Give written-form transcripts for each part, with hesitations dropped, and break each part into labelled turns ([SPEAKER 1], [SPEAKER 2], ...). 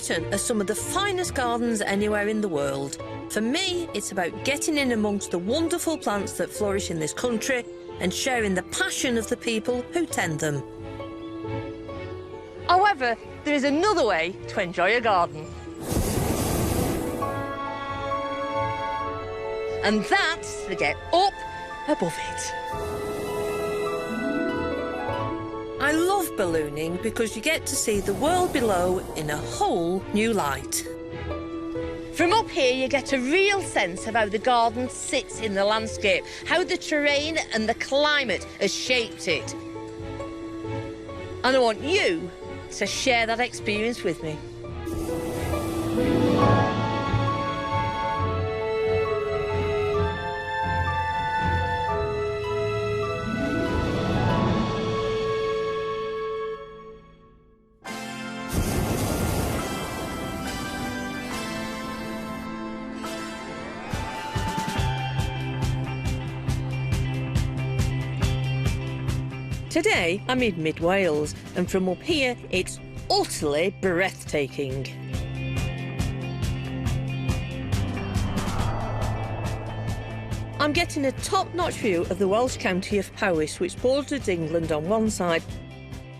[SPEAKER 1] Britain has some of the finest gardens anywhere in the world. For me, it's about getting in amongst the wonderful plants that flourish in this country and sharing the passion of the people who tend them.
[SPEAKER 2] However, there is another way to enjoy a garden. And that's to get up above it.
[SPEAKER 1] I love ballooning because you get to see the world below in a whole new light.
[SPEAKER 2] From up here, you get a real sense of how the garden sits in the landscape, how the terrain and the climate has shaped it. And I want you to share that experience with me.
[SPEAKER 1] Today, I'm in mid-Wales, and from up here, it's utterly breathtaking. I'm getting a top-notch view of the Welsh county of Powis, which borders England on one side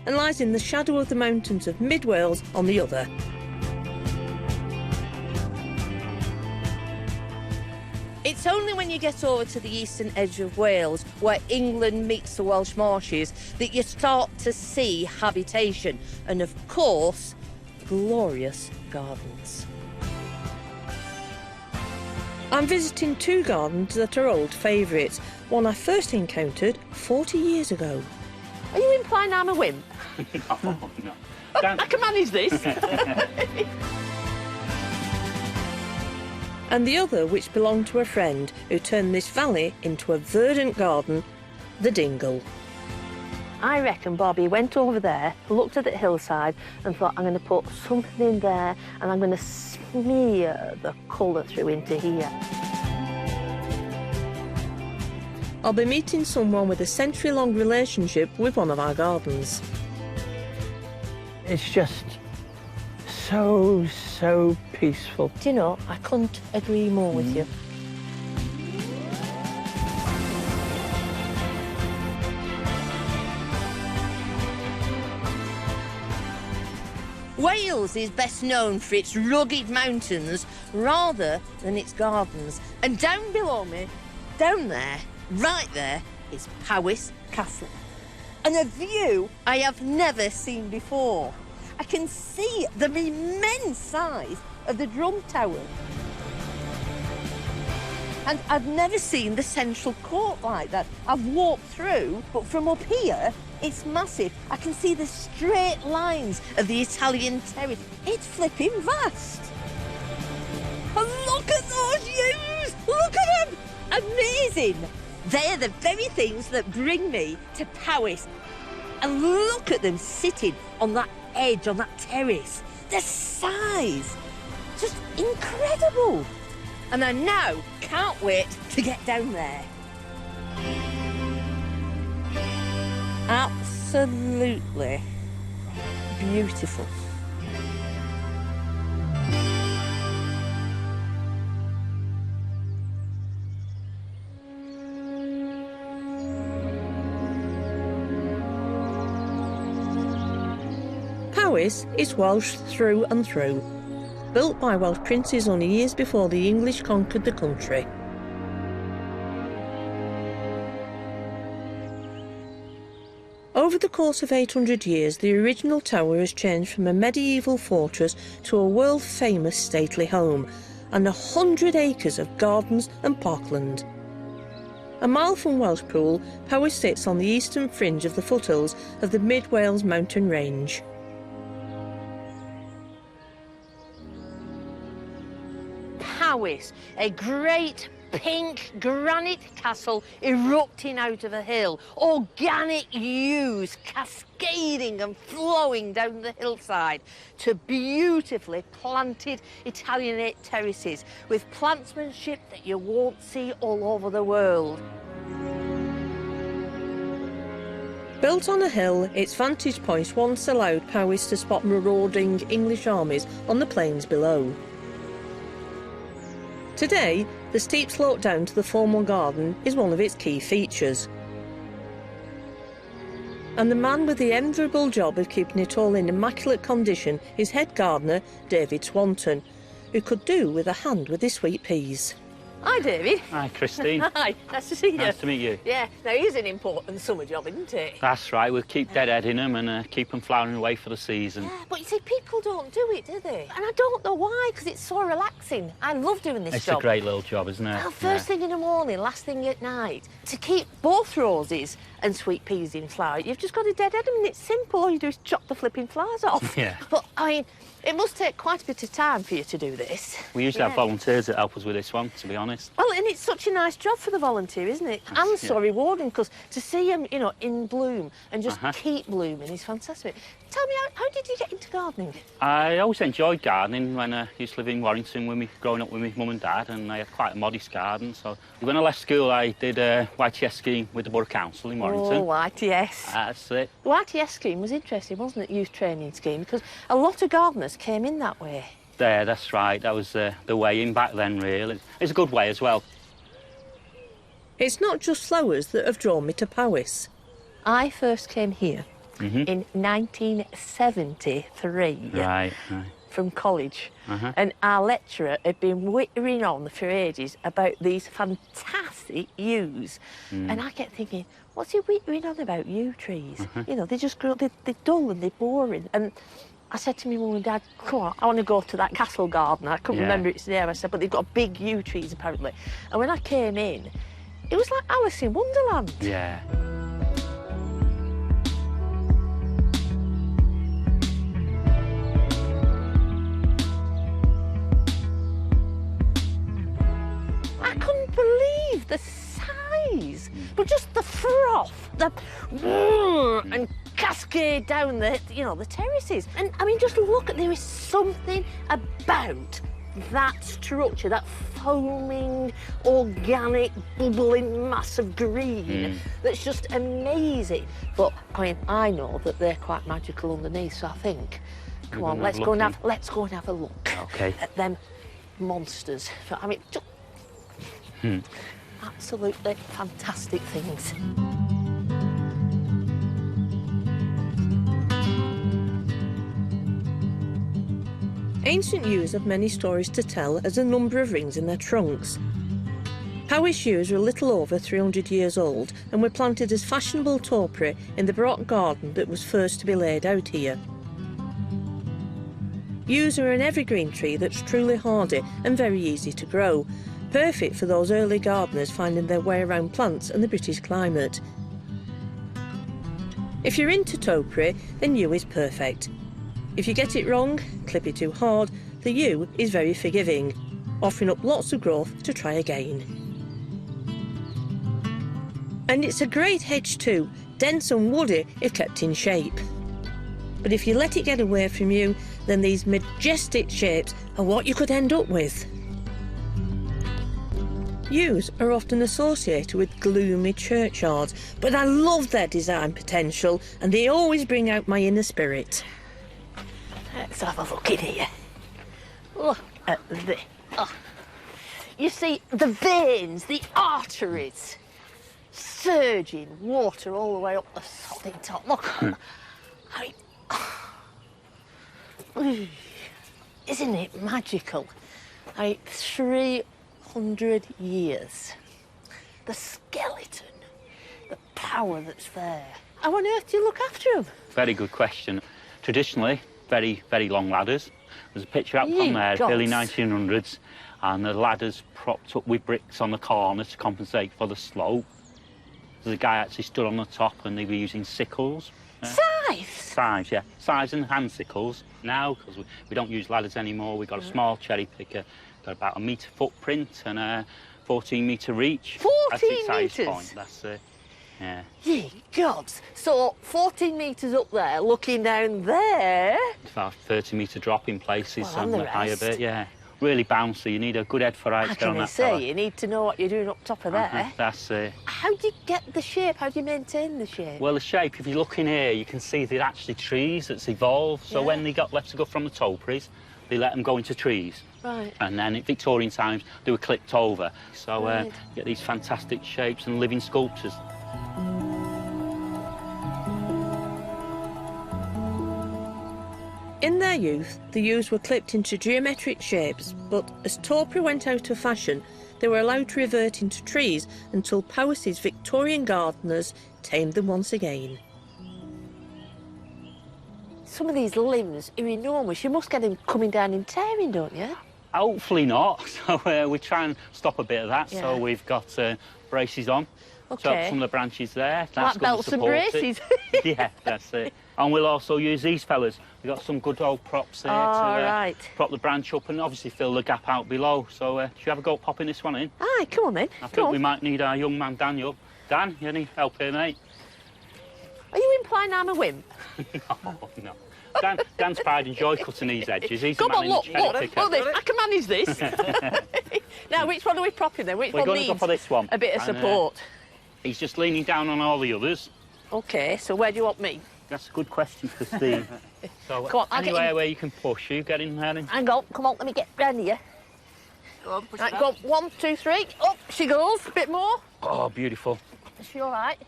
[SPEAKER 1] and lies in the shadow of the mountains of mid-Wales on the other.
[SPEAKER 2] It's only when you get over to the eastern edge of Wales, where England meets the Welsh marshes, that you start to see habitation and, of course, glorious gardens.
[SPEAKER 1] I'm visiting two gardens that are old favourites, one I first encountered 40 years ago.
[SPEAKER 2] Are you implying I'm a wimp?
[SPEAKER 3] No.
[SPEAKER 2] I can manage this.
[SPEAKER 1] And the other which belonged to a friend who turned this valley into a verdant garden, the Dingle.
[SPEAKER 2] I reckon Bobby went over there, looked at the hillside and thought, I'm going to put something in there and I'm going to smear the colour through into here.
[SPEAKER 1] I'll be meeting someone with a century-long relationship with one of our gardens.
[SPEAKER 4] It's just so peaceful.
[SPEAKER 2] Do you know, I couldn't agree more with you. Wales is best known for its rugged mountains rather than its gardens. And down below me, down there, right there, is Powis Castle. And a view I have never seen before. I can see the immense size of the drum tower. And I've never seen the central court like that. I've walked through, but from up here, it's massive. I can see the straight lines of the Italian terrace. It's flipping vast. And look at those views! Look at them! Amazing! They're the very things that bring me to Powis. And look at them sitting on that edge, on that terrace. The size, just incredible. And I now can't wait to get down there. Absolutely beautiful.
[SPEAKER 1] Powis is Welsh through and through, built by Welsh princes only years before the English conquered the country. Over the course of 800 years, the original tower has changed from a medieval fortress to a world-famous stately home, and 100 acres of gardens and parkland. A mile from Welshpool, Powis sits on the eastern fringe of the foothills of the Mid-Wales mountain range.
[SPEAKER 2] Powis, a great pink granite castle erupting out of a hill. Organic yews cascading and flowing down the hillside to beautifully planted Italianate terraces with plantsmanship that you won't see all over the world.
[SPEAKER 1] Built on a hill, its vantage point once allowed Powis to spot marauding English armies on the plains below. Today, the steep slope down to the formal garden is one of its key features. And the man with the enviable job of keeping it all in immaculate condition is head gardener David Swanton, who could do with a hand with his sweet peas.
[SPEAKER 2] Hi, David.
[SPEAKER 3] Hi, Christine.
[SPEAKER 2] Hi, nice to see you.
[SPEAKER 3] Nice to meet you.
[SPEAKER 2] Yeah, now here's an important summer job, isn't it?
[SPEAKER 3] That's right, we'll keep deadheading them and keep them flowering away for the season.
[SPEAKER 2] Yeah, but you see, people don't do it, do they? And I don't know why, because it's so relaxing. I love doing this job.
[SPEAKER 3] It's a great little job, isn't it?
[SPEAKER 2] Well, first thing in the morning, last thing at night. To keep both roses and sweet peas in flower, you've just got to deadhead them, and it's simple. All you do is chop the flipping flowers off.
[SPEAKER 3] Yeah.
[SPEAKER 2] But, I mean, it must take quite a bit of time for you to do this.
[SPEAKER 3] We usually have volunteers that help us with this one, to be honest.
[SPEAKER 2] Well, and it's such a nice job for the volunteer, isn't it? And so rewarding, because to see them, you know, in bloom and just keep blooming is fantastic. Tell me, how did you get into gardening?
[SPEAKER 3] I always enjoyed gardening when I used to live in Warrington growing up with my mum and dad, and I had quite a modest garden. So when I left school, I did a YTS scheme with the Borough Council in Warrington.
[SPEAKER 2] Oh, YTS.
[SPEAKER 3] That's it.
[SPEAKER 2] The YTS scheme was interesting, wasn't it? Youth training scheme, because a lot of gardeners came in that way.
[SPEAKER 3] There, that's right. That was the way in back then, really. It's a good way as well.
[SPEAKER 1] It's not just flowers that have drawn me to Powis.
[SPEAKER 2] I first came here in 1973
[SPEAKER 3] Right.
[SPEAKER 2] from college, and our lecturer had been whittering on for ages about these fantastic yews, and I kept thinking, what's he whittering on about yew trees? You know, they just grow, they're dull and they're boring. And I said to my mum and dad, come on, I want to go to that castle garden. I couldn't remember its name. I said, but they've got big yew trees apparently. And when I came in, it was like Alice in Wonderland.
[SPEAKER 3] Yeah.
[SPEAKER 2] I couldn't believe the size, but just the froth, and cascade down the, you know, the terraces. And I mean, just look at, there is something about that structure, that foaming, organic, bubbling mass of green that's just amazing. But I mean, I know that they're quite magical underneath, so I think, come on, let's go and have a look at them monsters. I mean, just absolutely fantastic things.
[SPEAKER 1] Ancient yews have many stories to tell as a number of rings in their trunks. Powis yews are a little over 300 years old and were planted as fashionable topiary in the Baroque garden that was first to be laid out here. Yews are an evergreen tree that's truly hardy and very easy to grow, perfect for those early gardeners finding their way around plants and the British climate. If you're into topiary, then yew is perfect. If you get it wrong, clip it too hard, the yew is very forgiving, offering up lots of growth to try again. And it's a great hedge too, dense and woody if kept in shape. But if you let it get away from you, then these majestic shapes are what you could end up with. Yews are often associated with gloomy churchyards, but I love their design potential and they always bring out my inner spirit.
[SPEAKER 2] Let's have a look in here. Look at this. Oh. You see, the veins, the arteries, surging water all the way up the sodding top. Look at that. Isn't it magical? 300 years. The skeleton, the power that's there. How on earth do you look after them?
[SPEAKER 3] Very good question. Traditionally, very, very long ladders. There's a picture out from there, early 1900s, and the ladders propped up with bricks on the corners to compensate for the slope. There's a guy actually stood on the top and they were using sickles.
[SPEAKER 2] Scythes?
[SPEAKER 3] Scythes, yeah. Scythes and hand sickles. Now, because we don't use ladders anymore, we've got a small cherry picker, got about a metre footprint and a 14-metre reach.
[SPEAKER 2] 14 metres?
[SPEAKER 3] Point. That's it. Yeah.
[SPEAKER 2] Ye gods. So 14 metres up there, looking down there.
[SPEAKER 3] It's about a 30-metre drop in places
[SPEAKER 2] Well, and the
[SPEAKER 3] on the higher
[SPEAKER 2] rest.
[SPEAKER 3] bit, yeah. really bouncy. You need a good head for height
[SPEAKER 2] I
[SPEAKER 3] to get on
[SPEAKER 2] can
[SPEAKER 3] that
[SPEAKER 2] say,
[SPEAKER 3] fella.
[SPEAKER 2] you need to know what you're doing up top of there.
[SPEAKER 3] That's it.
[SPEAKER 2] How do you get the shape? How do you maintain the shape?
[SPEAKER 3] Well, the shape, if you look in here, you can see they're actually trees that's evolved. So
[SPEAKER 2] Yeah.
[SPEAKER 3] when they got left to go from the topiaries, they let them go into trees.
[SPEAKER 2] Right.
[SPEAKER 3] And then in Victorian times, they were clipped over. So
[SPEAKER 2] Right.
[SPEAKER 3] you get these fantastic shapes and living sculptures.
[SPEAKER 1] In their youth, the yews were clipped into geometric shapes, but as topiary went out of fashion, they were allowed to revert into trees until Powis's Victorian gardeners tamed them once again.
[SPEAKER 2] Some of these limbs are enormous. You must get them coming down and tearing, don't you?
[SPEAKER 3] Hopefully not. So we try and stop a bit of that.
[SPEAKER 2] Yeah.
[SPEAKER 3] So we've got braces on.
[SPEAKER 2] Okay.
[SPEAKER 3] So some of the branches there. That's
[SPEAKER 2] Like
[SPEAKER 3] good to
[SPEAKER 2] belts and
[SPEAKER 3] support it.
[SPEAKER 2] braces.
[SPEAKER 3] Yeah, that's it. And we'll also use these fellas. We've got some good old props there to
[SPEAKER 2] right.
[SPEAKER 3] prop the branch up and obviously fill the gap out below. So should you have a go at popping this one in?
[SPEAKER 2] Aye, come on then.
[SPEAKER 3] I
[SPEAKER 2] Come
[SPEAKER 3] think
[SPEAKER 2] on.
[SPEAKER 3] we might need our young man Daniel. Dan, you need help here, mate?
[SPEAKER 2] Are you implying I'm a wimp?
[SPEAKER 3] No. Dan's pride and joy cutting these edges. He's
[SPEAKER 2] Come
[SPEAKER 3] the
[SPEAKER 2] on,
[SPEAKER 3] man in
[SPEAKER 2] look,
[SPEAKER 3] the cherry
[SPEAKER 2] look,
[SPEAKER 3] picker.
[SPEAKER 2] look this. I can manage this. Now, which one are we propping then? Which
[SPEAKER 3] We're
[SPEAKER 2] one
[SPEAKER 3] going to
[SPEAKER 2] needs
[SPEAKER 3] go for this one.
[SPEAKER 2] a bit of
[SPEAKER 3] And,
[SPEAKER 2] support?
[SPEAKER 3] He's just leaning down on all the others.
[SPEAKER 2] Okay, so where do you want me?
[SPEAKER 3] That's a good question, Christine. So
[SPEAKER 2] Come on, I'll get
[SPEAKER 3] anywhere
[SPEAKER 2] in.
[SPEAKER 3] where you can push, you get in there.
[SPEAKER 2] Hang on, come on, let me get round here.
[SPEAKER 4] Go on, push
[SPEAKER 2] Right,
[SPEAKER 4] it
[SPEAKER 2] go
[SPEAKER 4] up.
[SPEAKER 2] on, 1, 2, 3. Up she goes, a bit more.
[SPEAKER 3] Oh, beautiful.
[SPEAKER 2] Is she all right?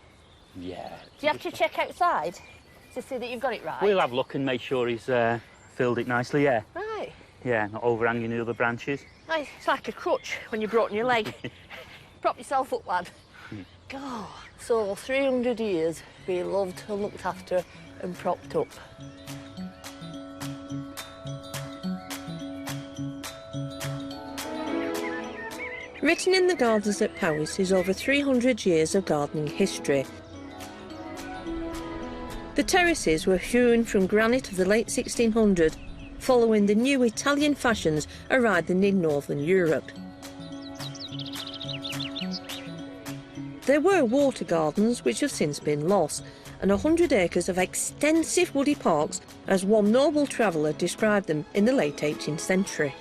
[SPEAKER 3] Yeah.
[SPEAKER 2] Do you have to check outside to see that you've got it right?
[SPEAKER 3] We'll have a look and make sure he's filled it nicely, yeah.
[SPEAKER 2] Right.
[SPEAKER 3] Yeah, not overhanging the other branches.
[SPEAKER 2] Right, it's like a crutch when you've broken your leg. Prop yourself up, lad. God, so 300 years being loved and looked after and propped up.
[SPEAKER 1] Written in the gardens at Powis is over 300 years of gardening history. The terraces were hewn from granite of the late 1600s, following the new Italian fashions arriving in northern Europe. There were water gardens which have since been lost, and 100 acres of extensive woody parks, as one noble traveller described them in the late 18th century.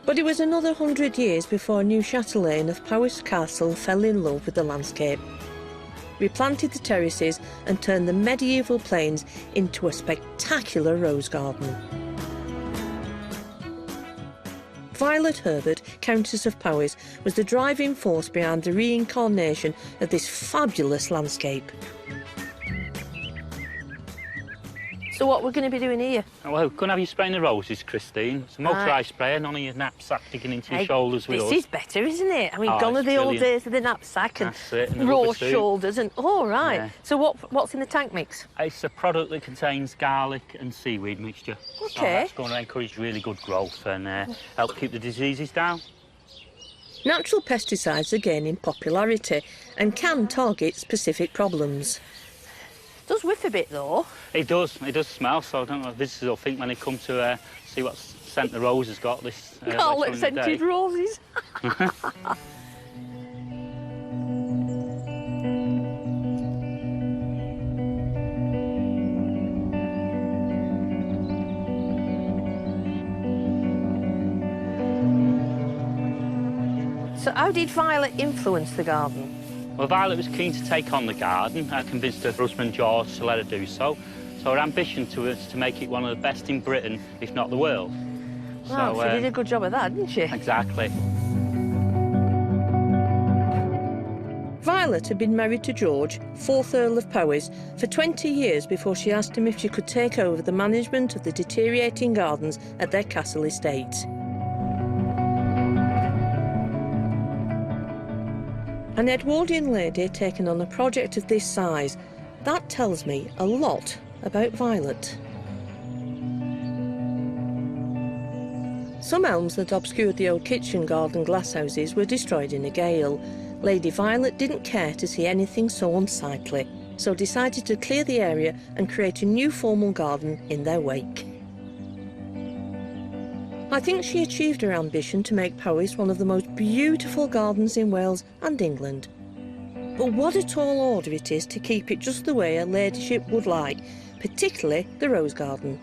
[SPEAKER 1] But it was another 100 years before new chatelaine of Powis Castle fell in love with the landscape, replanted the terraces and turned the medieval plains into a spectacular rose garden. Violet Herbert, Countess of Powis, was the driving force behind the reincarnation of this fabulous landscape.
[SPEAKER 2] So what we're going to be doing here?
[SPEAKER 3] Oh, well, couldn't have you spraying the roses, Christine. It's a motorised sprayer, none of your knapsack digging into your shoulders with
[SPEAKER 2] this
[SPEAKER 3] us.
[SPEAKER 2] is better, isn't it? I mean,
[SPEAKER 3] Oh,
[SPEAKER 2] gone are
[SPEAKER 3] it's
[SPEAKER 2] the old
[SPEAKER 3] brilliant.
[SPEAKER 2] days of the knapsack and
[SPEAKER 3] That's it, and the
[SPEAKER 2] raw
[SPEAKER 3] rubber suit.
[SPEAKER 2] shoulders and... Oh, right.
[SPEAKER 3] Yeah.
[SPEAKER 2] So what's in the tank mix?
[SPEAKER 3] It's a product that contains garlic and seaweed mixture. So
[SPEAKER 2] Okay.
[SPEAKER 3] that's going to encourage really good growth and help keep the diseases down.
[SPEAKER 1] Natural pesticides are gaining popularity and can target specific problems.
[SPEAKER 2] Does whiff a bit, though.
[SPEAKER 3] It does smell, so I don't know if visitors will think when they come to see what scent the rose has got this later on
[SPEAKER 2] Garlic
[SPEAKER 3] in the day.
[SPEAKER 2] scented roses. So how did Violet influence the garden?
[SPEAKER 3] Well, Violet was keen to take on the garden. I convinced her husband George to let her do so. So her ambition to us to make it one of the best in Britain, if not the world.
[SPEAKER 2] Wow, she did a good job of that, didn't she?
[SPEAKER 3] Exactly.
[SPEAKER 1] Violet had been married to George, 4th Earl of Powis, for 20 years before she asked him if she could take over the management of the deteriorating gardens at their castle estate. An Edwardian lady taking on a project of this size, that tells me a lot about Violet. Some elms that obscured the old kitchen garden glasshouses were destroyed in a gale. Lady Violet didn't care to see anything so unsightly, so decided to clear the area and create a new formal garden in their wake. I think she achieved her ambition to make Powis one of the most beautiful gardens in Wales and England. But what a tall order it is to keep it just the way her ladyship would like, particularly the rose garden.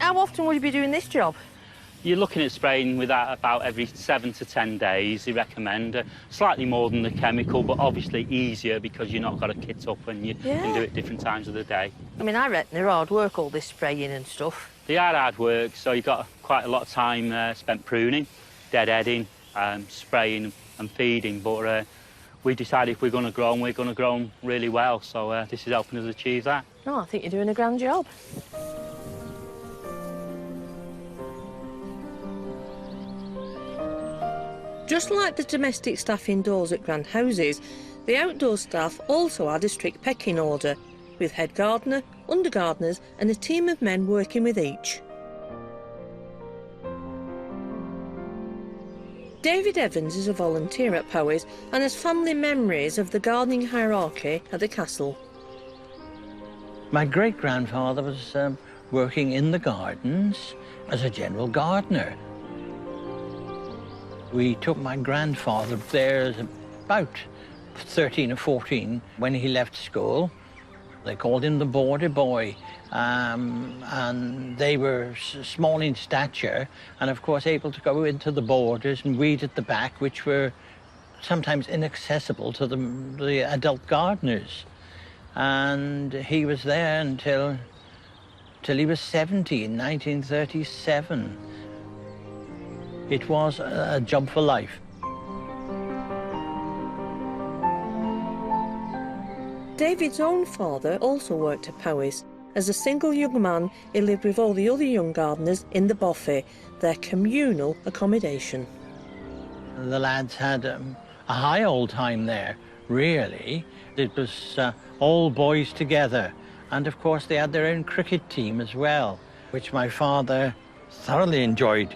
[SPEAKER 2] How often would you be doing this job?
[SPEAKER 3] You're looking at spraying with that about every 7 to 10 days, they recommend. Slightly more than the chemical, but obviously easier because you've not got a kit up and you can do it different times of the day.
[SPEAKER 2] I mean, I reckon they're hard work, all this spraying and stuff.
[SPEAKER 3] They are hard work, so you've got quite a lot of time spent pruning, deadheading, spraying and feeding, but we decided if we're going to grow them, we're going to grow them really well, so this is helping us achieve that.
[SPEAKER 2] No, I think you're doing a grand job.
[SPEAKER 1] Just like the domestic staff indoors at grand houses, the outdoor staff also had a strict pecking order, with head gardener, under gardeners and a team of men working with each. David Evans is a volunteer at Powis and has family memories of the gardening hierarchy at the castle.
[SPEAKER 4] My great-grandfather was working in the gardens as a general gardener. We took my grandfather there about 13 or 14 when he left school. They called him the border boy, and they were small in stature and, of course, able to go into the borders and weed at the back, which were sometimes inaccessible to the adult gardeners. And he was there until he was 70 in 1937. It was a job for life.
[SPEAKER 1] David's own father also worked at Powis. As a single young man, he lived with all the other young gardeners in the bothy, their communal accommodation.
[SPEAKER 4] The lads had a high old time there, really. It was all boys together. And of course they had their own cricket team as well, which my father thoroughly enjoyed.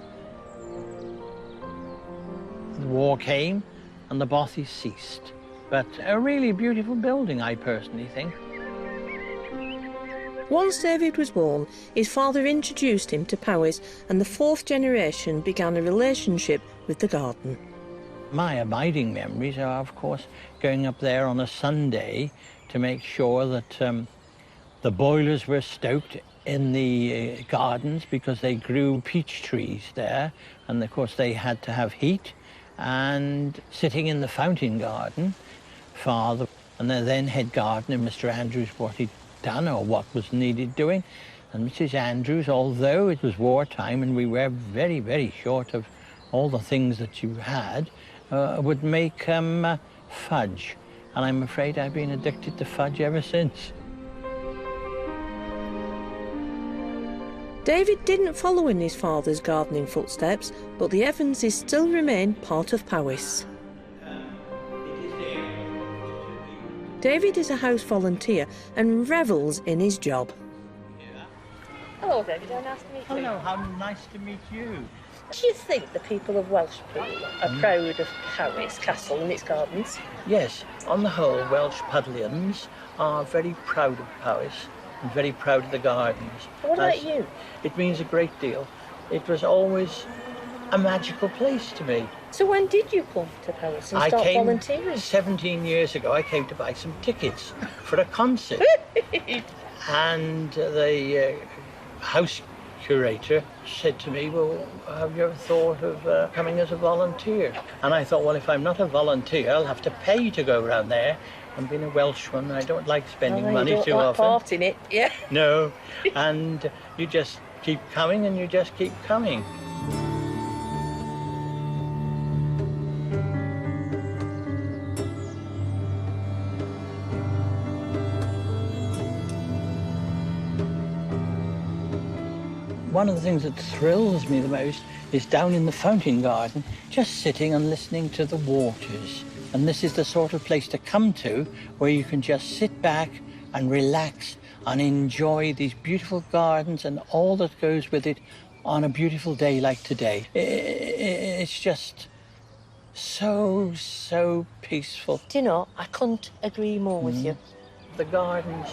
[SPEAKER 4] The war came and the bothy ceased. But a really beautiful building, I personally think.
[SPEAKER 1] Once David was born, his father introduced him to Powis, and the fourth generation began a relationship with the garden.
[SPEAKER 4] My abiding memories are, of course, going up there on a Sunday to make sure that the boilers were stoked in the gardens because they grew peach trees there, and of course they had to have heat, and sitting in the fountain garden, Father and the then head gardener, Mr. Andrews, what he'd done or what was needed doing. And Mrs. Andrews, although it was wartime and we were very, very short of all the things that you had, would make fudge. And I'm afraid I've been addicted to fudge ever since.
[SPEAKER 1] David didn't follow in his father's gardening footsteps, but the Evanses still remain part of Powis. David is a house volunteer and revels in his job.
[SPEAKER 2] Hello, David. How nice to meet you.
[SPEAKER 4] Hello, how nice to meet you.
[SPEAKER 2] Do you think the people of Welshpool are proud of Powis Castle and its gardens?
[SPEAKER 4] Yes, on the whole, Welsh Pudlians are very proud of Powis and very proud of the gardens.
[SPEAKER 2] What about you?
[SPEAKER 4] It means a great deal. It was always a magical place to me.
[SPEAKER 2] So when did you come to Powis and start volunteering?
[SPEAKER 4] 17 years ago. I came to buy some tickets for a concert. And the house curator said to me, well, have you ever thought of coming as a volunteer? And I thought, well, if I'm not a volunteer, I'll have to pay to go around there. And being a Welshman, I don't like spending money too often.
[SPEAKER 2] Part in it, yeah.
[SPEAKER 4] No, and you just keep coming and you just keep coming. One of the things that thrills me the most is down in the fountain garden, just sitting and listening to the waters. And this is the sort of place to come to where you can just sit back and relax and enjoy these beautiful gardens and all that goes with it on a beautiful day like today. It's just so peaceful.
[SPEAKER 2] Do you know, I couldn't agree more with you.
[SPEAKER 4] The gardens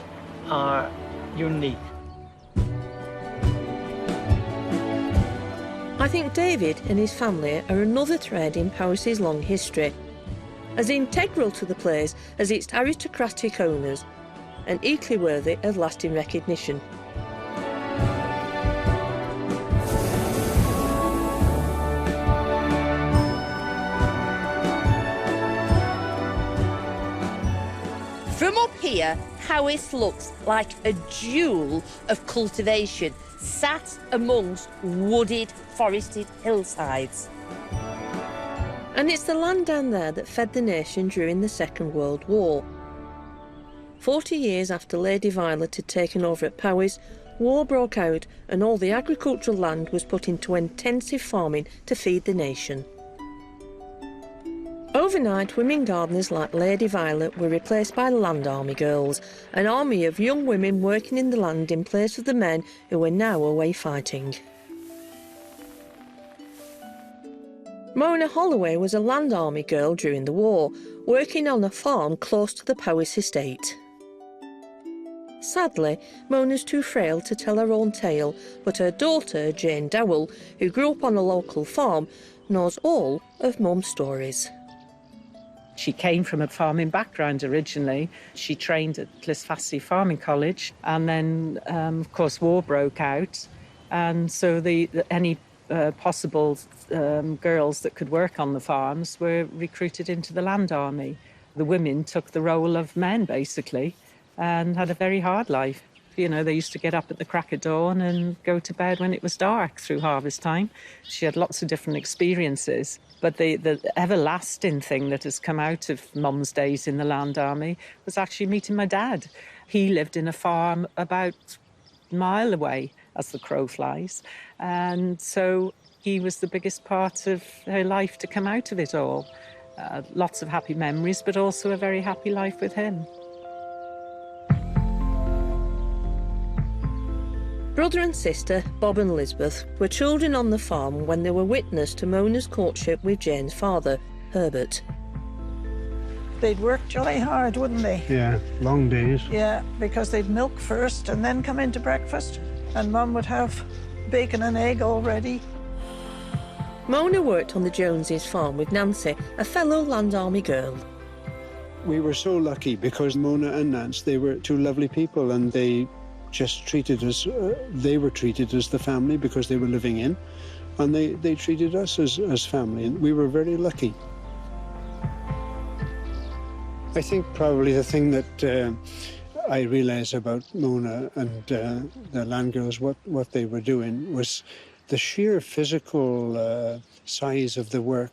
[SPEAKER 4] are unique.
[SPEAKER 1] I think David and his family are another thread in Powis's long history, as integral to the place as its aristocratic owners, and equally worthy of lasting recognition.
[SPEAKER 2] From up here, Powis looks like a jewel of cultivation, sat amongst wooded, forested hillsides.
[SPEAKER 1] And it's the land down there that fed the nation during the Second World War. 40 years after Lady Violet had taken over at Powis, war broke out and all the agricultural land was put into intensive farming to feed the nation. Overnight, women gardeners like Lady Violet were replaced by Land Army girls, an army of young women working in the land in place of the men who were now away fighting. Mona Holloway was a Land Army girl during the war, working on a farm close to the Powis estate. Sadly, Mona's too frail to tell her own tale, but her daughter, Jane Dowell, who grew up on a local farm, knows all of Mum's stories.
[SPEAKER 5] She came from a farming background originally. She trained at Clisfassi Farming College, and then, of course, war broke out. And so any possible girls that could work on the farms were recruited into the Land Army. The women took the role of men, basically, and had a very hard life. You know, they used to get up at the crack of dawn and go to bed when it was dark through harvest time. She had lots of different experiences. But the everlasting thing that has come out of Mum's days in the Land Army was actually meeting my dad. He lived in a farm about a mile away, as the crow flies. And so he was the biggest part of her life to come out of it all. Lots of happy memories, but also a very happy life with him.
[SPEAKER 1] Brother and sister, Bob and Elizabeth, were children on the farm when they were witness to Mona's courtship with Jane's father, Herbert.
[SPEAKER 6] They'd work jolly hard, wouldn't they?
[SPEAKER 7] Yeah, long days.
[SPEAKER 6] Yeah, because they'd milk first and then come into breakfast, and Mum would have bacon and egg all ready.
[SPEAKER 1] Mona worked on the Joneses' farm with Nancy, a fellow Land Army girl.
[SPEAKER 7] We were so lucky because Mona and Nance, they were two lovely people, and they just treated us, they were treated as the family because they were living in, and they treated us as family, and we were very lucky. I think probably the thing that I realised about Mona and the land girls, what they were doing, was the sheer physical size of the work.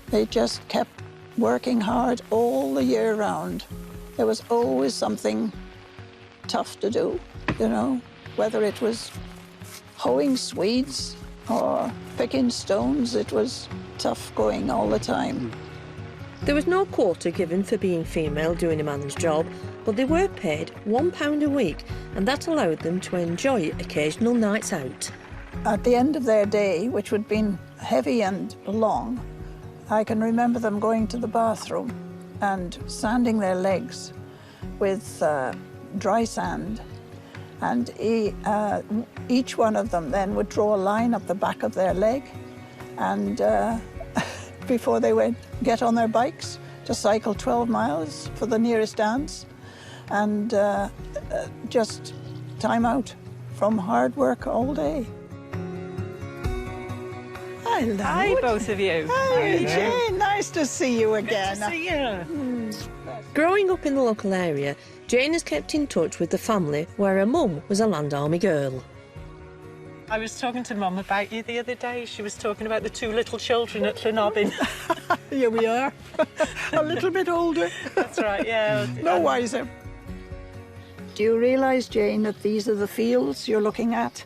[SPEAKER 6] They just kept working hard all the year round. There was always something tough to do, you know, whether it was hoeing Swedes or picking stones, it was tough going all the time.
[SPEAKER 1] There was no quota given for being female doing a man's job, but they were paid £1 a week, and that allowed them to enjoy occasional nights out.
[SPEAKER 6] At the end of their day, which would have been heavy and long, I can remember them going to the bathroom and sanding their legs with dry sand, and each one of them then would draw a line up the back of their leg, and before they would get on their bikes to cycle 12 miles for the nearest dance, and just time out from hard work all day. Hello.
[SPEAKER 5] Hi, both of you.
[SPEAKER 6] Hi, Jane. Nice to see you again.
[SPEAKER 5] Good to see you.
[SPEAKER 1] Growing up in the local area, Jane has kept in touch with the family where her mum was a Land Army girl.
[SPEAKER 5] I was talking to Mum about you the other day. She was talking about the two little children at Llynobin.
[SPEAKER 6] Here we are. A little bit older.
[SPEAKER 5] That's right, yeah.
[SPEAKER 6] No wiser. Do you realise, Jane, that these are the fields you're looking at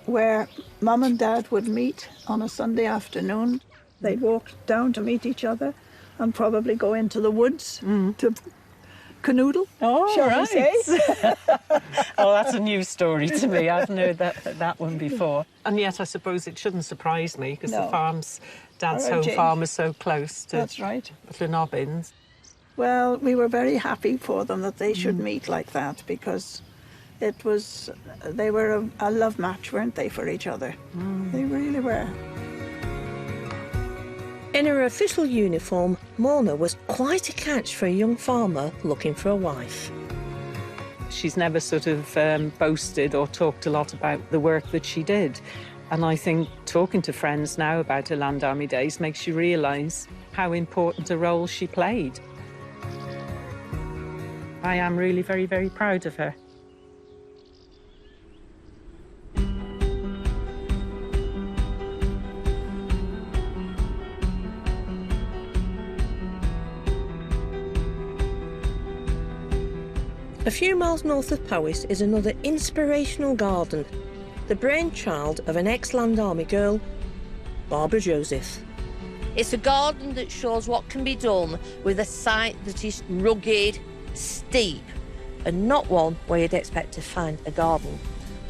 [SPEAKER 6] where Mum and Dad would meet on a Sunday afternoon? They'd walk down to meet each other and probably go into the woods to canoodle, shall we say?
[SPEAKER 5] Oh, that's a new story to me. I've heard that one before. And yet I suppose it shouldn't surprise me because the farm's Dad's home farm is so close to Llynobin.
[SPEAKER 6] Well, we were very happy for them that they should meet like that, because they were a love match, weren't they, for each other? They really were.
[SPEAKER 1] In her official uniform, Mona was quite a catch for a young farmer looking for a wife.
[SPEAKER 5] She's never sort of boasted or talked a lot about the work that she did. And I think talking to friends now about her Land Army days makes you realise how important a role she played. I am really very, very proud of her.
[SPEAKER 1] A few miles north of Powis is another inspirational garden, the brainchild of an ex-Land Army girl, Barbara Joseph.
[SPEAKER 2] It's a garden that shows what can be done with a site that is rugged, steep, and not one where you'd expect to find a garden.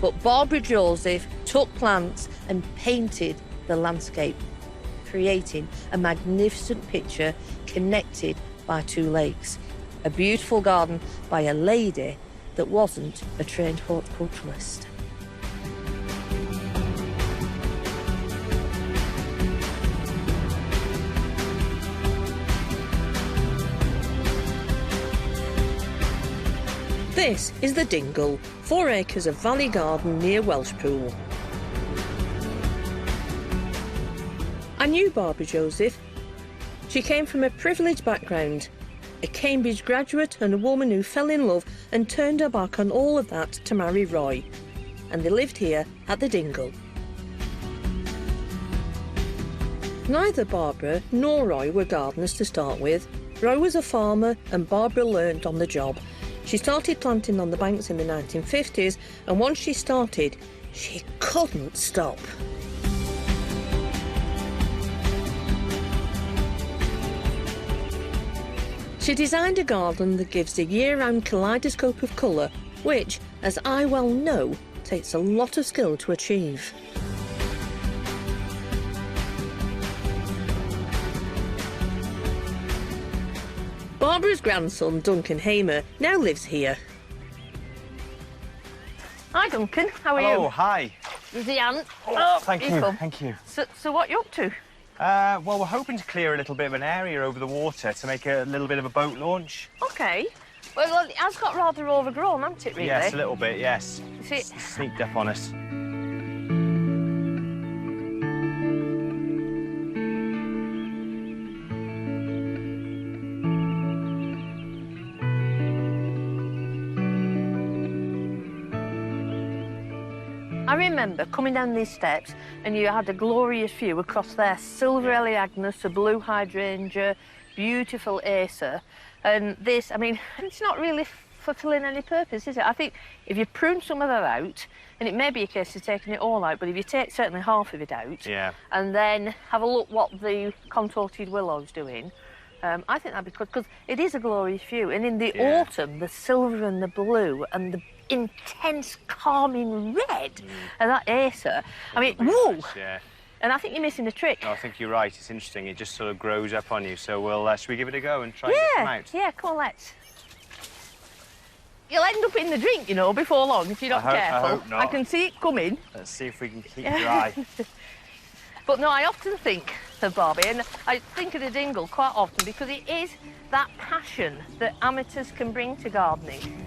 [SPEAKER 2] But Barbara Joseph took plants and painted the landscape, creating a magnificent picture connected by two lakes. A beautiful garden by a lady that wasn't a trained horticulturalist.
[SPEAKER 1] This is the Dingle, 4 acres of valley garden near Welshpool. I knew Barbara Joseph. She came from a privileged background, a Cambridge graduate and a woman who fell in love and turned her back on all of that to marry Roy. And they lived here at the Dingle. Neither Barbara nor Roy were gardeners to start with. Roy was a farmer and Barbara learned on the job. She started planting on the banks in the 1950s, and once she started, she couldn't stop. She designed a garden that gives a year-round kaleidoscope of colour, which, as I well know, takes a lot of skill to achieve. Barbara's grandson, Duncan Hamer, now lives here.
[SPEAKER 2] Hi, Duncan. How are you?
[SPEAKER 8] Oh, hi.
[SPEAKER 2] Is the aunt?
[SPEAKER 8] Thank
[SPEAKER 2] here
[SPEAKER 8] you,
[SPEAKER 2] come.
[SPEAKER 8] thank you.
[SPEAKER 2] So what you up to?
[SPEAKER 8] Well, we're hoping to clear a little bit of an area over the water to make a little bit of a boat launch.
[SPEAKER 2] OK. Well, it has got rather overgrown, hasn't it, really?
[SPEAKER 8] Yes, a little bit, yes.
[SPEAKER 2] See,
[SPEAKER 8] It's sneaked up on us.
[SPEAKER 2] I remember coming down these steps and you had a glorious view across there. Silver Elaeagnus, a blue hydrangea, beautiful Acer. And this, I mean, it's not really fulfilling any purpose, is it? I think if you prune some of that out, and it may be a case of taking it all out, but if you take certainly half of it out, and then have a look what the contorted willow's doing, I think that'd be good, because it is a glorious view. And in the autumn, the silver and the blue and the intense calming red of that Acer. I mean, whoa!
[SPEAKER 8] Yeah.
[SPEAKER 2] And I think you're missing a trick.
[SPEAKER 8] No, I think you're right. It's interesting. It just sort of grows up on you. So we'll, should we give it a go and try and get some out?
[SPEAKER 2] Yeah, come on, let's. You'll end up in the drink, you know, before long if you're not careful.
[SPEAKER 8] I hope not.
[SPEAKER 2] I can see it coming.
[SPEAKER 8] Let's see if we can keep dry.
[SPEAKER 2] But no, I often think of Barbie, and I think of the Dingle quite often because it is that passion that amateurs can bring to gardening.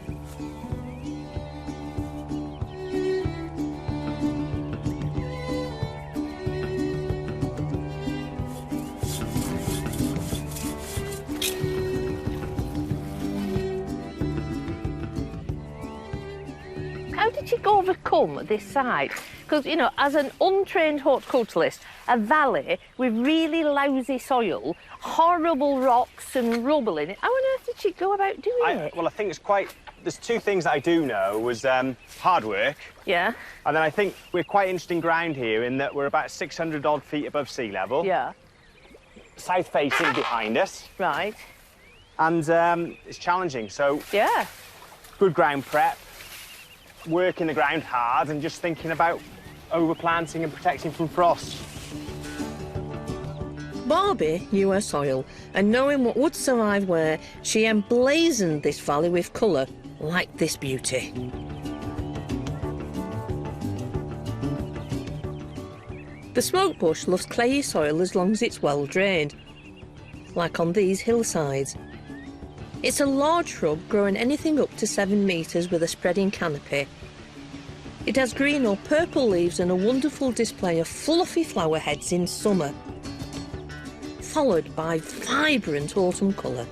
[SPEAKER 2] How did you overcome this side? Because, you know, as an untrained horticulturalist, a valley with really lousy soil, horrible rocks and rubble in it, how on earth did she go about doing it?
[SPEAKER 8] Well, I think it's quite... There's two things that I do know was hard work.
[SPEAKER 2] Yeah.
[SPEAKER 8] And then I think we're quite interesting ground here in that we're about 600 odd feet above sea level.
[SPEAKER 2] Yeah.
[SPEAKER 8] South facing behind us.
[SPEAKER 2] Right.
[SPEAKER 8] And it's challenging, so...
[SPEAKER 2] Yeah.
[SPEAKER 8] Good ground prep, working the ground hard and just thinking about overplanting and protecting from frost.
[SPEAKER 1] Barbie knew her soil, and knowing what would survive where, she emblazoned this valley with colour, like this beauty. The smoke bush loves clayey soil as long as it's well drained, like on these hillsides. It's a large shrub growing anything up to 7 metres with a spreading canopy. It has green or purple leaves and a wonderful display of fluffy flower heads in summer, followed by vibrant autumn colour.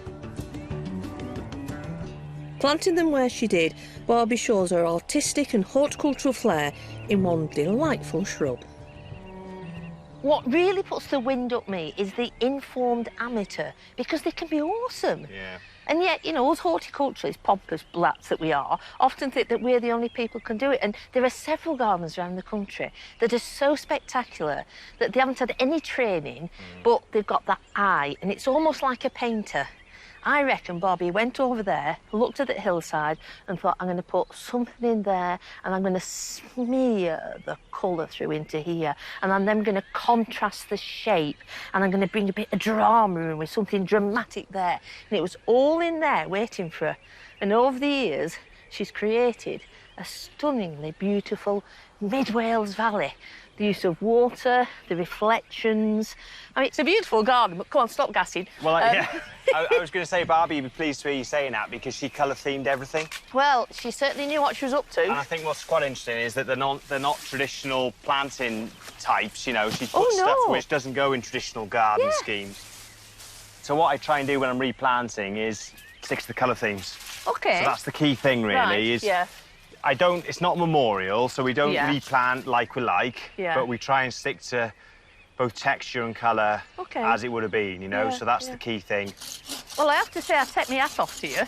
[SPEAKER 1] Planting them where she did, Barbie shows her artistic and horticultural flair in one delightful shrub.
[SPEAKER 2] What really puts the wind up me is the informed amateur, because they can be awesome.
[SPEAKER 8] Yeah.
[SPEAKER 2] And yet, you know, us horticulturists, pompous blats that we are, often think that we're the only people who can do it. And there are several gardens around the country that are so spectacular that they haven't had any training, but they've got that eye, and it's almost like a painter. I reckon Bobby went over there, looked at the hillside and thought, I'm going to put something in there and I'm going to smear the colour through into here, and I'm then going to contrast the shape, and I'm going to bring a bit of drama in with something dramatic there. And it was all in there waiting for her. And over the years, she's created a stunningly beautiful mid-Wales valley. The use of water, the reflections. I mean, it's a beautiful garden, but come on, stop gassing.
[SPEAKER 8] Well, yeah, I was going to say, Barbie, you'd be pleased to hear you saying that, because she colour-themed everything.
[SPEAKER 2] Well, she certainly knew what she was up to.
[SPEAKER 8] And I think what's quite interesting is that they're not traditional planting types, you know. She's put stuff which doesn't go in traditional garden schemes. So what I try and do when I'm replanting is stick to the colour themes.
[SPEAKER 2] OK.
[SPEAKER 8] So that's the key thing, really, is...
[SPEAKER 2] Yeah.
[SPEAKER 8] It's not memorial, so we don't replant like we like, but we try and stick to both texture and colour as it would have been, you know, so that's the key thing.
[SPEAKER 2] Well, I have to say, I take my hat off to you.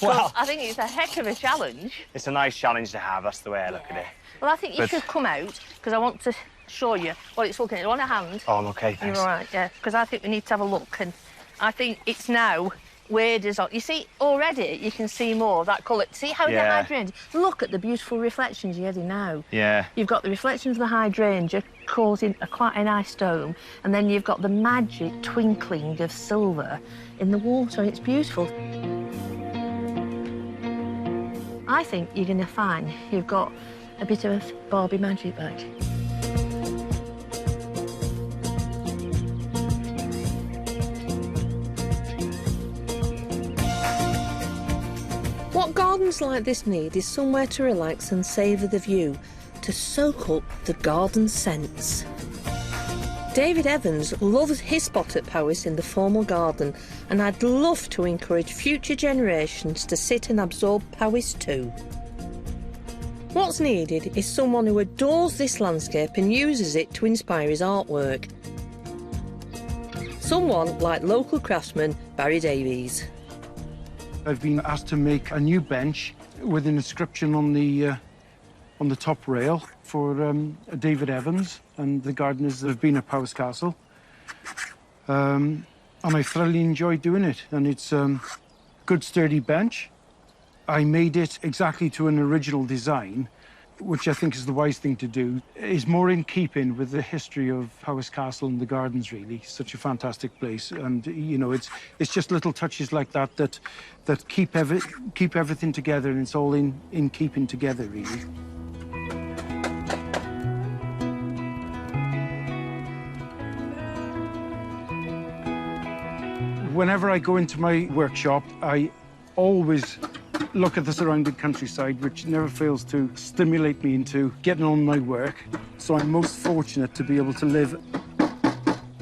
[SPEAKER 8] Well,
[SPEAKER 2] I think it's a heck of a challenge.
[SPEAKER 8] It's a nice challenge to have, that's the way I look at it.
[SPEAKER 2] Well, I think you should come out, because I want to show you what it's looking at. On a hand.
[SPEAKER 8] Oh, I'm OK, thanks.
[SPEAKER 2] You're all right, yeah, because I think we need to have a look, and I think it's now where does you see already you can see more of that colour. See how the hydrangea, look at the beautiful reflections you're getting now.
[SPEAKER 8] Yeah.
[SPEAKER 2] You've got the reflections of the hydrangea causing quite a nice dome, and then you've got the magic twinkling of silver in the water. It's beautiful. I think you're going to find you've got a bit of Barbie magic back.
[SPEAKER 1] What gardens like this need is somewhere to relax and savour the view, to soak up the garden scents. David Evans loves his spot at Powis in the formal garden, and I'd love to encourage future generations to sit and absorb Powis too. What's needed is someone who adores this landscape and uses it to inspire his artwork. Someone like local craftsman Barry Davies.
[SPEAKER 7] I've been asked to make a new bench with an inscription on the top rail for David Evans and the gardeners that have been at Powis Castle. And I thoroughly enjoyed doing it, and it's a good sturdy bench. I made it exactly to an original design, which I think is the wise thing to do. Is more in keeping with the history of Powis Castle and the gardens, really. Such a fantastic place, and you know, it's just little touches like that that keep everything together, and it's all in keeping together, really. Whenever I go into my workshop, I always look at the surrounding countryside, which never fails to stimulate me into getting on my work. So I'm most fortunate to be able to live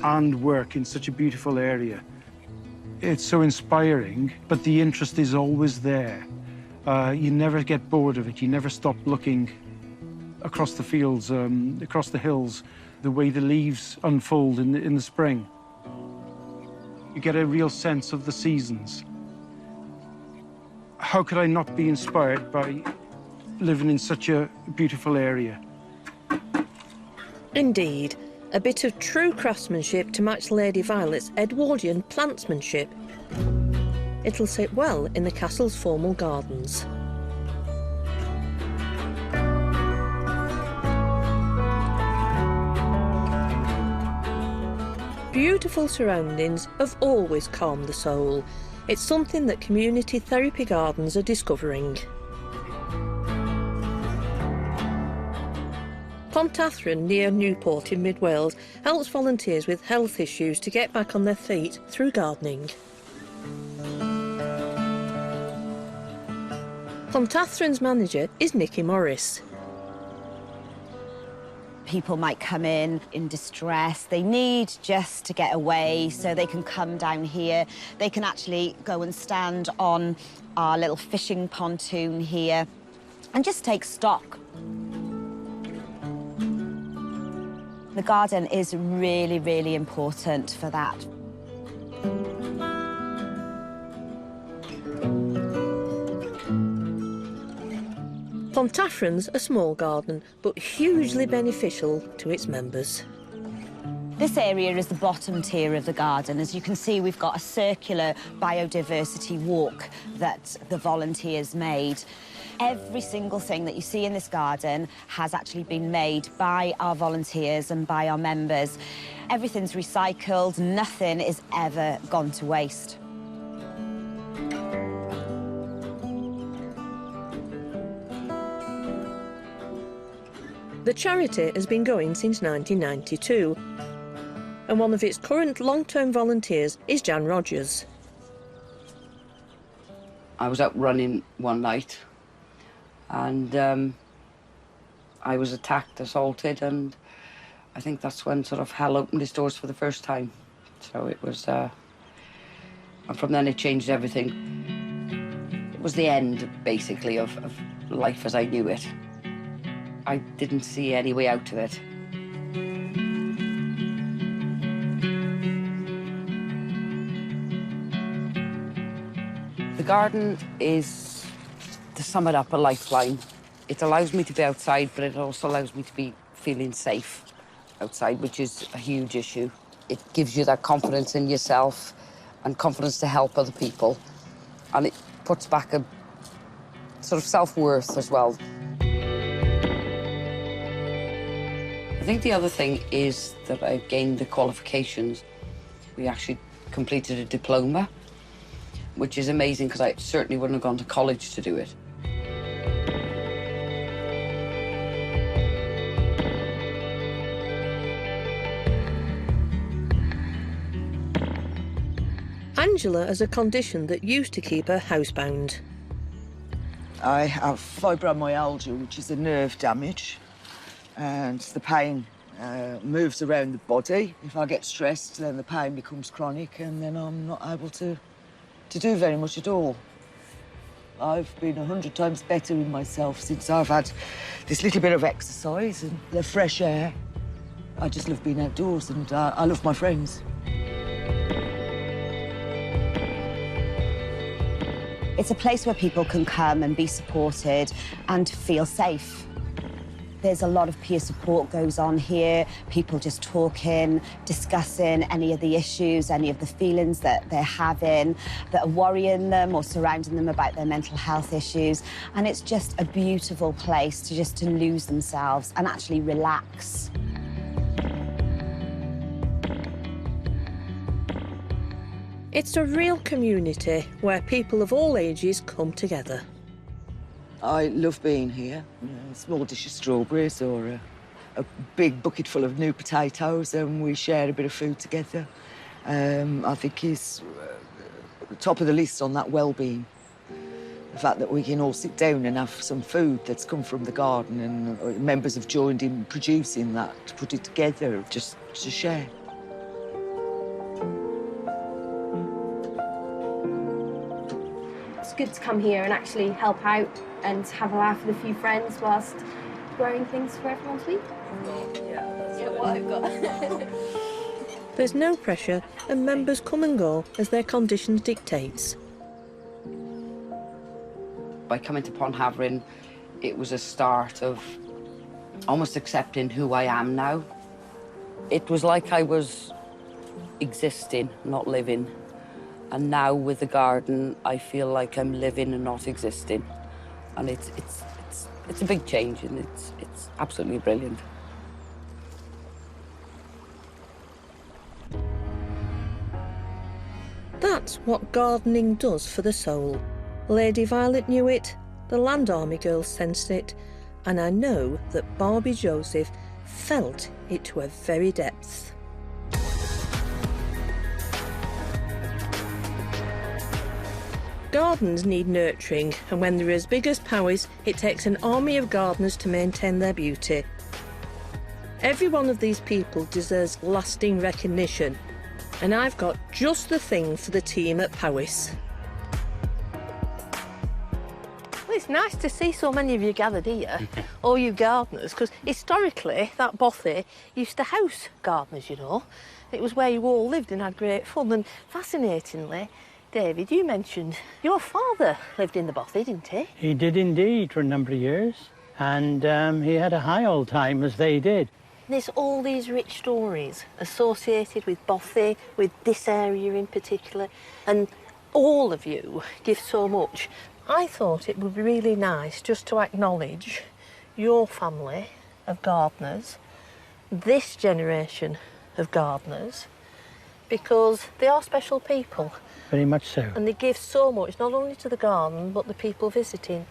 [SPEAKER 7] and work in such a beautiful area. It's so inspiring, but the interest is always there. You never get bored of it. You never stop looking across the fields, across the hills, the way the leaves unfold in the spring. You get a real sense of the seasons. How could I not be inspired by living in such a beautiful area?
[SPEAKER 1] Indeed, a bit of true craftsmanship to match Lady Violet's Edwardian plantsmanship. It'll sit well in the castle's formal gardens. Beautiful surroundings have always calmed the soul. It's something that community therapy gardens are discovering. Pontathran, near Newport in mid-Wales, helps volunteers with health issues to get back on their feet through gardening. Pontathran's manager is Nicky Morris.
[SPEAKER 9] people might come in distress. They need just to get away, so they can come down here. They can actually go and stand on our little fishing pontoon here and just take stock. The garden is really, really important for that.
[SPEAKER 1] Clontarfron's a small garden, but hugely beneficial to its members.
[SPEAKER 9] This area is the bottom tier of the garden. As you can see, we've got a circular biodiversity walk that the volunteers made. Every single thing that you see in this garden has actually been made by our volunteers and by our members. Everything's recycled, nothing is ever gone to waste.
[SPEAKER 1] The charity has been going since 1992, and one of its current long-term volunteers is Jan Rogers.
[SPEAKER 10] I was out running one night and I was attacked, assaulted, and I think that's when sort of hell opened its doors for the first time. So it was, and from then it changed everything. It was the end, basically, of life as I knew it. I didn't see any way out of it. The garden is, to sum it up, a lifeline. It allows me to be outside, but it also allows me to be feeling safe outside, which is a huge issue. It gives you that confidence in yourself and confidence to help other people. And it puts back a sort of self-worth as well. I think the other thing is that I've gained the qualifications. We actually completed a diploma, which is amazing because I certainly wouldn't have gone to college to do it.
[SPEAKER 1] Angela has a condition that used to keep her housebound.
[SPEAKER 11] I have fibromyalgia, which is a nerve damage, and the pain moves around the body. If I get stressed, then the pain becomes chronic, and then I'm not able to do very much at all. I've been 100 times better in myself since I've had this little bit of exercise and the fresh air. I just love being outdoors, and I love my friends.
[SPEAKER 9] It's a place where people can come and be supported and feel safe. There's a lot of peer support goes on here, people just talking, discussing any of the issues, any of the feelings that they're having, that are worrying them or surrounding them about their mental health issues. And it's just a beautiful place to lose themselves and actually relax.
[SPEAKER 1] It's a real community where people of all ages come together.
[SPEAKER 11] I love being here. A small dish of strawberries or a big bucket full of new potatoes, and we share a bit of food together. I think is top of the list on that well-being. The fact that we can all sit down and have some food that's come from the garden, and members have joined in producing that, to put it together, just to share.
[SPEAKER 12] It's good to come here and actually help out and have a laugh with a few friends whilst growing things for everyone to eat. Yeah, that's what I've got.
[SPEAKER 1] There's no pressure, and members come and go as their conditions dictates.
[SPEAKER 10] By coming to Pond it was a start of almost accepting who I am now. It was like I was existing, not living. And now with the garden, I feel like I'm living and not existing. And it's a big change, and it's absolutely brilliant.
[SPEAKER 1] That's what gardening does for the soul. Lady Violet knew it, the Land Army girls sensed it, and I know that Barbie Joseph felt it to a very depth. Gardens need nurturing, and when they're as big as Powis, it takes an army of gardeners to maintain their beauty. Every one of these people deserves lasting recognition, and I've got just the thing for the team at Powis.
[SPEAKER 2] Well, it's nice to see so many of you gathered here, all you gardeners, because historically that bothy used to house gardeners, you know. It was where you all lived and had great fun. And fascinatingly, David, you mentioned your father lived in the bothy, didn't he?
[SPEAKER 4] He did indeed for a number of years, and he had a high old time, as they did.
[SPEAKER 2] There's all these rich stories associated with bothy, with this area in particular, and all of you give so much. I thought it would be really nice just to acknowledge your family of gardeners, this generation of gardeners, because they are special people.
[SPEAKER 4] Very much so.
[SPEAKER 2] And they give so much, not only to the garden, but the people visiting.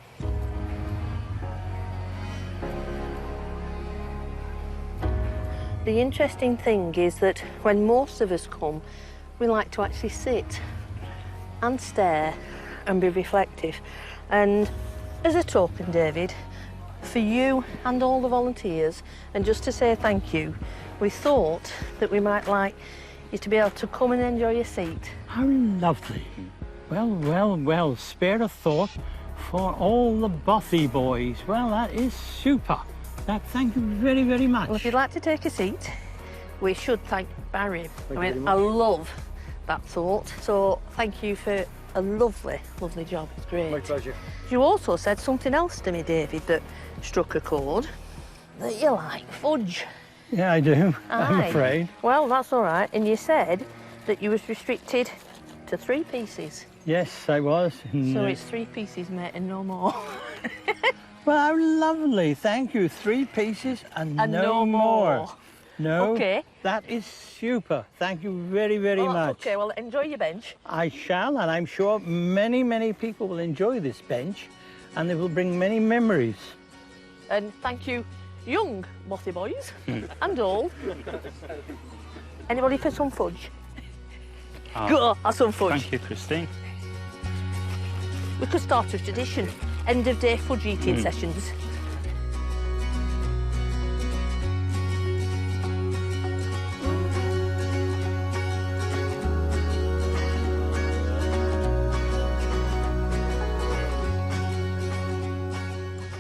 [SPEAKER 2] The interesting thing is that when most of us come, we like to actually sit and stare and be reflective. And as a token, David, for you and all the volunteers, and just to say thank you, we thought that we might like you to be able to come and enjoy your seat.
[SPEAKER 4] How lovely. Well, well, well, spare a thought for all the bothy boys. Well, that is super. Thank you very, very much.
[SPEAKER 2] Well, if you'd like to take a seat, we should thank Barry. I love that thought. So thank you for a lovely, lovely job. It's great.
[SPEAKER 4] My pleasure.
[SPEAKER 2] You also said something else to me, David, that struck a chord, that you like fudge.
[SPEAKER 4] Yeah, I do, I'm
[SPEAKER 2] Aye.
[SPEAKER 4] afraid.
[SPEAKER 2] Well, that's all right. And you said that you was restricted to 3 pieces.
[SPEAKER 4] Yes, I was.
[SPEAKER 2] So it's 3 pieces, mate, and no more.
[SPEAKER 4] Well, how lovely. Thank you. 3 pieces and
[SPEAKER 2] no more.
[SPEAKER 4] No.
[SPEAKER 2] Okay.
[SPEAKER 4] That is super. Thank you very, very much.
[SPEAKER 2] Okay, well, enjoy your bench.
[SPEAKER 4] I shall, and I'm sure many, many people will enjoy this bench, and it will bring many memories.
[SPEAKER 2] And thank you, young bothy boys and old. Anybody for some fudge? Go, have some fudge.
[SPEAKER 3] Thank you, Christine.
[SPEAKER 2] We could start a tradition. End of day fudge eating sessions.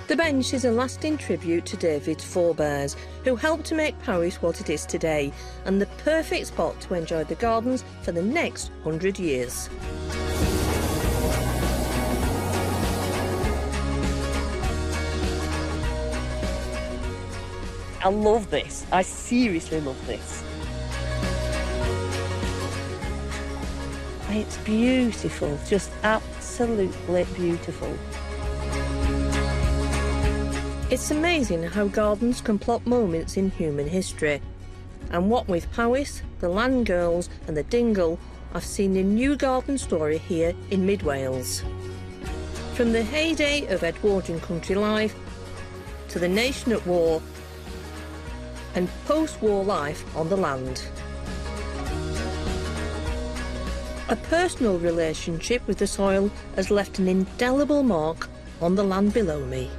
[SPEAKER 1] The bench is a lasting tribute to David's forebears, who helped to make Powis what it is today, and the perfect spot to enjoy the gardens for the next 100 years.
[SPEAKER 2] I love this. I seriously love this. It's beautiful, just absolutely beautiful.
[SPEAKER 1] It's amazing how gardens can plot moments in human history. And what with Powis, the Land Girls and the Dingle, I've seen a new garden story here in mid-Wales. From the heyday of Edwardian country life to the nation at war and post-war life on the land. A personal relationship with the soil has left an indelible mark on the land below me.